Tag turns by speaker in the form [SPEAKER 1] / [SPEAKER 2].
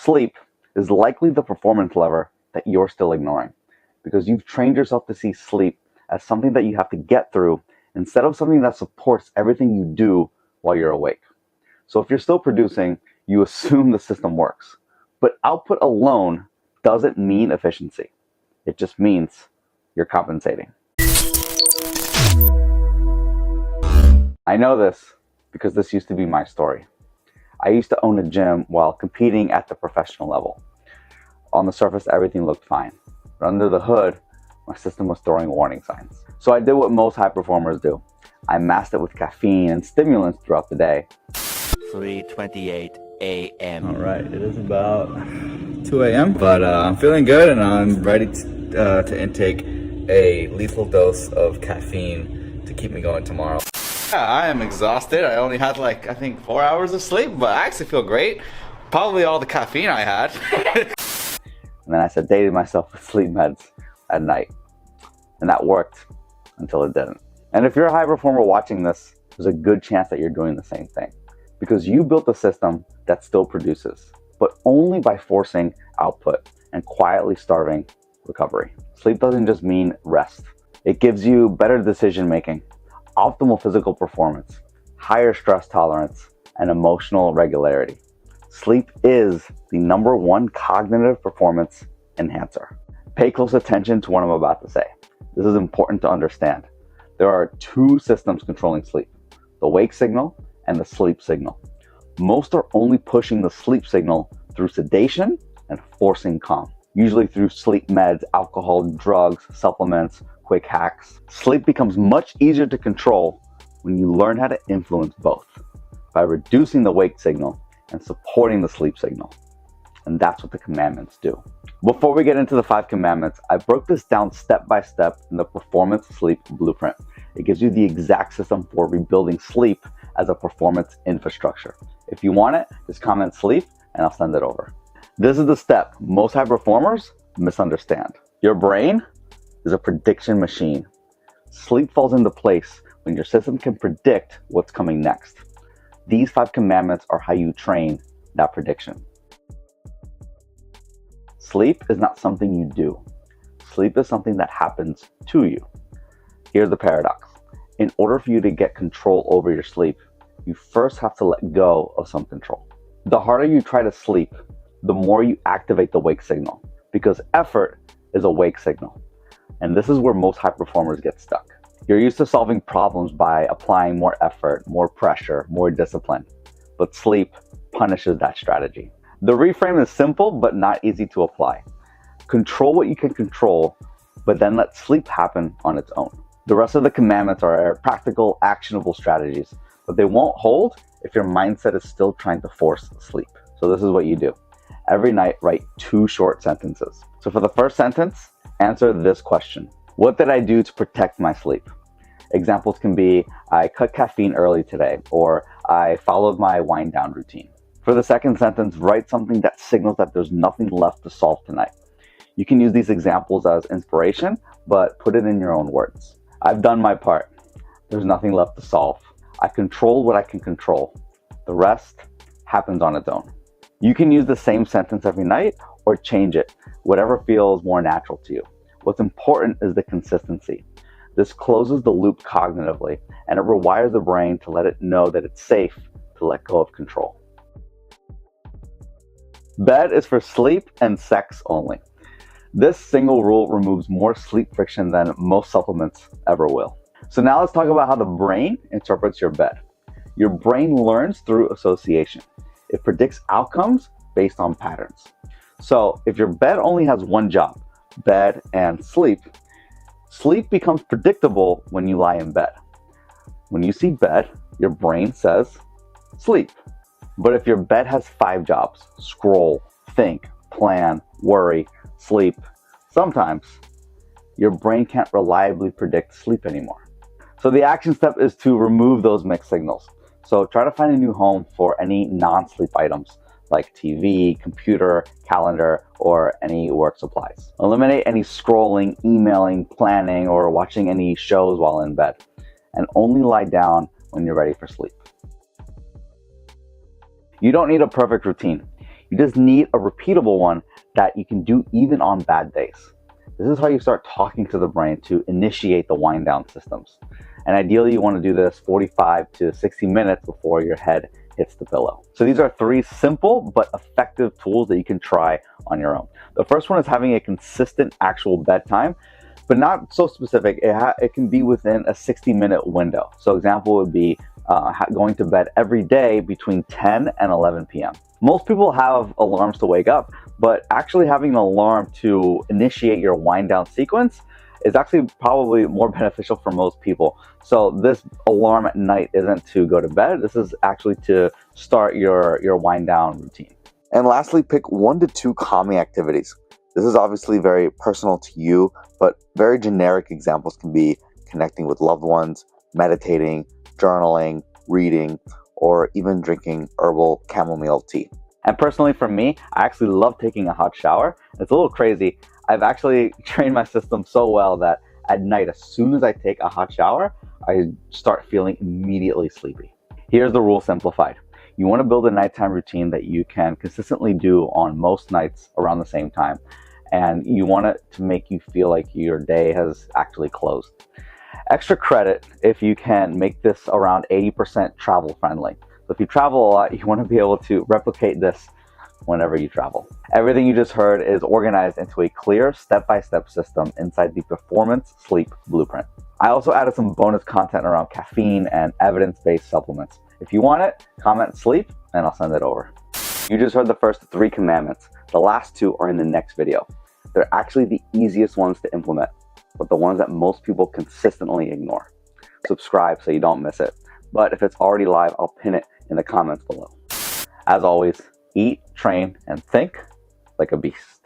[SPEAKER 1] Sleep is likely the performance lever that you're still ignoring because you've trained yourself to see sleep as something that you have to get through instead of something that supports everything you do while you're awake. So if you're still producing, you assume the system works. But output alone doesn't mean efficiency. It just means you're compensating. I know this because this used to be my story. I used to own a gym while competing at the professional level. On the surface, everything looked fine. But under the hood, my system was throwing warning signs. So I did what most high performers do. I masked it with caffeine and stimulants throughout the day.
[SPEAKER 2] 3:28 a.m.
[SPEAKER 3] All right, it is about 2 a.m., but I'm feeling good and I'm ready to intake a lethal dose of caffeine to keep me going tomorrow. Yeah, I am exhausted. I only had I think 4 hours of sleep, but I actually feel great. Probably all the caffeine I had.
[SPEAKER 1] And then I sedated myself with sleep meds at night. And that worked until it didn't. And if you're a high performer watching this, there's a good chance that you're doing the same thing. Because you built a system that still produces, but only by forcing output and quietly starving recovery. Sleep doesn't just mean rest. It gives you better decision making, optimal physical performance, higher stress tolerance, and emotional regularity. Sleep is the #1 cognitive performance enhancer. Pay close attention to what I'm about to say. This is important to understand. There are two systems controlling sleep, the wake signal and the sleep signal. Most are only pushing the sleep signal through sedation and forcing calm, usually through sleep meds, alcohol, drugs, supplements, quick hacks. Sleep becomes much easier to control when you learn how to influence both by reducing the wake signal and supporting the sleep signal. And that's what the commandments do. Before we get into the 5 commandments, I broke this down step by step in the Performance Sleep Blueprint. It gives you the exact system for rebuilding sleep as a performance infrastructure. If you want it, just comment sleep and I'll send it over. This is the step most high performers misunderstand. Your brain is a prediction machine. Sleep falls into place when your system can predict what's coming next. These 5 commandments are how you train that prediction. Sleep is not something you do. Sleep is something that happens to you. Here's the paradox. In order for you to get control over your sleep, you first have to let go of some control. The harder you try to sleep, the more you activate the wake signal, because effort is a wake signal. And this is where most high performers get stuck. You're used to solving problems by applying more effort, more pressure, more discipline. But sleep punishes that strategy. The reframe is simple, but not easy to apply. Control what you can control, but then let sleep happen on its own. The rest of the commandments are practical, actionable strategies, but they won't hold if your mindset is still trying to force sleep. So this is what you do. Every night, write 2 short sentences. So for the first sentence, answer this question. What did I do to protect my sleep? Examples can be, I cut caffeine early today, or I followed my wind down routine. For the second sentence, write something that signals that there's nothing left to solve tonight. You can use these examples as inspiration, but put it in your own words. I've done my part. There's nothing left to solve. I control what I can control. The rest happens on its own. You can use the same sentence every night or change it, whatever feels more natural to you. What's important is the consistency. This closes the loop cognitively, and it rewires the brain to let it know that it's safe to let go of control. Bed is for sleep and sex only. This single rule removes more sleep friction than most supplements ever will. So now let's talk about how the brain interprets your bed. Your brain learns through association. It predicts outcomes based on patterns. So if your bed only has one job, bed and sleep, sleep becomes predictable when you lie in bed. When you see bed, your brain says sleep. But if your bed has 5 jobs, scroll, think, plan, worry, sleep, sometimes your brain can't reliably predict sleep anymore. So the action step is to remove those mixed signals. So try to find a new home for any non-sleep items like TV, computer, calendar, or any work supplies. Eliminate any scrolling, emailing, planning, or watching any shows while in bed, and only lie down when you're ready for sleep. You don't need a perfect routine. You just need a repeatable one that you can do even on bad days. This is how you start talking to the brain to initiate the wind down systems. And ideally, you want to do this 45 to 60 minutes before your head hits the pillow. So these are 3 simple but effective tools that you can try on your own. The first one is having a consistent actual bedtime, but not so specific. It can be within a 60-minute window. So example would be going to bed every day between 10 and 11 p.m. Most people have alarms to wake up, but actually having an alarm to initiate your wind down sequence is actually probably more beneficial for most people. So this alarm at night isn't to go to bed. This is actually to start your wind down routine. And lastly, pick 1 to 2 calming activities. This is obviously very personal to you, but very generic examples can be connecting with loved ones, meditating, journaling, reading, or even drinking herbal chamomile tea. And personally for me, I actually love taking a hot shower. It's a little crazy. I've actually trained my system so well that at night, as soon as I take a hot shower, I start feeling immediately sleepy. Here's the rule simplified. You want to build a nighttime routine that you can consistently do on most nights around the same time. And you want it to make you feel like your day has actually closed. Extra credit if you can make this around 80% travel friendly. So if you travel a lot, you want to be able to replicate this whenever you travel. Everything you just heard is organized into a clear step-by-step system inside the Performance Sleep Blueprint. I also added some bonus content around caffeine and evidence-based supplements. If you want it, comment sleep and I'll send it over. You just heard the first 3 commandments. The last 2 are in the next video. They're actually the easiest ones to implement, but the ones that most people consistently ignore. Subscribe so you don't miss it. But if it's already live, I'll pin it in the comments below. As always, eat, train, and think like a beast.